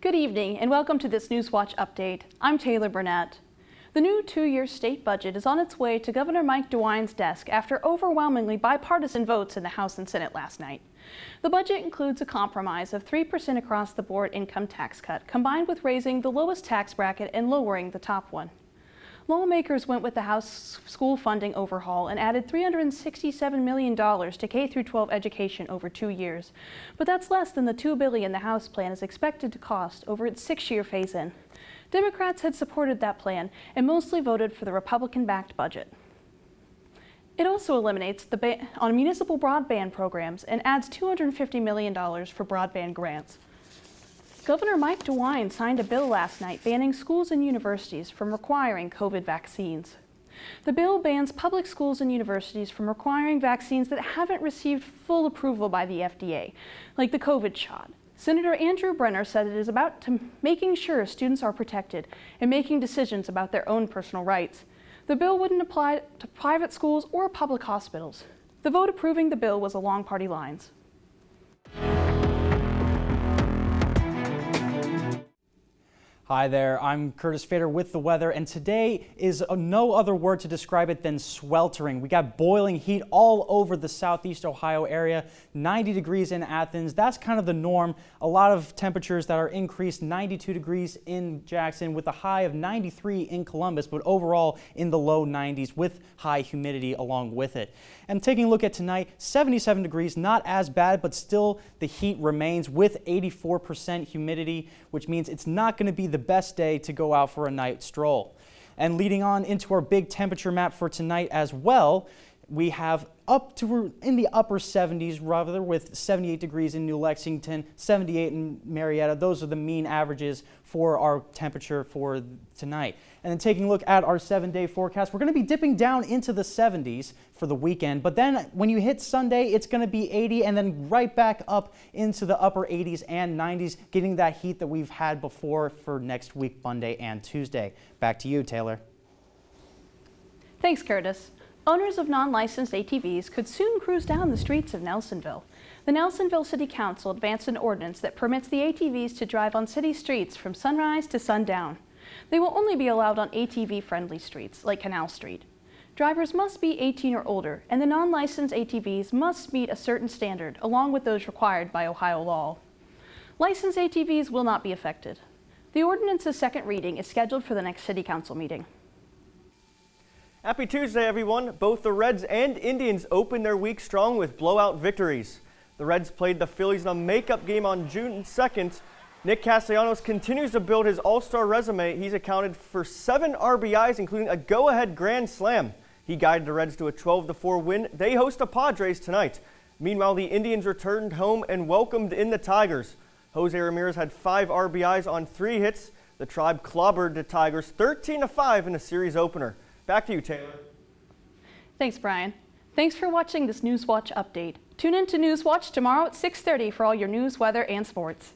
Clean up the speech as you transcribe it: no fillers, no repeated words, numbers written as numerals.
Good evening and welcome to this Newswatch update. I'm Taylor Burnett. The new two-year state budget is on its way to Governor Mike DeWine's desk after overwhelmingly bipartisan votes in the House and Senate last night. The budget includes a compromise of 3% across-the-board income tax cut, combined with raising the lowest tax bracket and lowering the top one. Lawmakers went with the House school funding overhaul and added $367 million to K-12 education over 2 years. But that's less than the $2 billion the House plan is expected to cost over its 6-year phase-in. Democrats had supported that plan and mostly voted for the Republican-backed budget. It also eliminates the ban on municipal broadband programs and adds $250 million for broadband grants. Governor Mike DeWine signed a bill last night banning schools and universities from requiring COVID vaccines. The bill bans public schools and universities from requiring vaccines that haven't received full approval by the FDA, like the COVID shot. Senator Andrew Brenner said it is about making sure students are protected and making decisions about their own personal rights. The bill wouldn't apply to private schools or public hospitals. The vote approving the bill was along party lines. Hi there, I'm Curtis Fader with the weather, and today is no other word to describe it than sweltering. We got boiling heat all over the southeast Ohio area, 90 degrees in Athens. That's kind of the norm. A lot of temperatures that are increased, 92 degrees in Jackson with a high of 93 in Columbus, but overall in the low 90s with high humidity along with it. And taking a look at tonight, 77 degrees, not as bad, but still the heat remains with 84% humidity, which means it's not going to be the best day to go out for a night stroll. And leading on into our big temperature map for tonight as well, we have up to in the upper 70s, rather, with 78 degrees in New Lexington, 78 in Marietta. Those are the mean averages for our temperature for tonight. And then taking a look at our 7-day forecast, we're going to be dipping down into the 70s for the weekend. But then when you hit Sunday, it's going to be 80 and then right back up into the upper 80s and 90s, getting that heat that we've had before for next week, Monday and Tuesday. Back to you, Taylor. Thanks, Curtis. Owners of non-licensed ATVs could soon cruise down the streets of Nelsonville. The Nelsonville City Council advanced an ordinance that permits the ATVs to drive on city streets from sunrise to sundown. They will only be allowed on ATV-friendly streets, like Canal Street. Drivers must be 18 or older, and the non-licensed ATVs must meet a certain standard, along with those required by Ohio law. Licensed ATVs will not be affected. The ordinance's second reading is scheduled for the next City Council meeting. Happy Tuesday, everyone. Both the Reds and Indians opened their week strong with blowout victories. The Reds played the Phillies in a makeup game on June 2nd. Nick Castellanos continues to build his all-star resume. He's accounted for 7 RBIs, including a go-ahead grand slam. He guided the Reds to a 12-4 win. They host the Padres tonight. Meanwhile, the Indians returned home and welcomed in the Tigers. Jose Ramirez had 5 RBIs on 3 hits. The Tribe clobbered the Tigers 13-5 in a series opener. Back to you, Taylor. Thanks, Brian. Thanks for watching this Newswatch update. Tune in to Newswatch tomorrow at 6:30 for all your news, weather, and sports.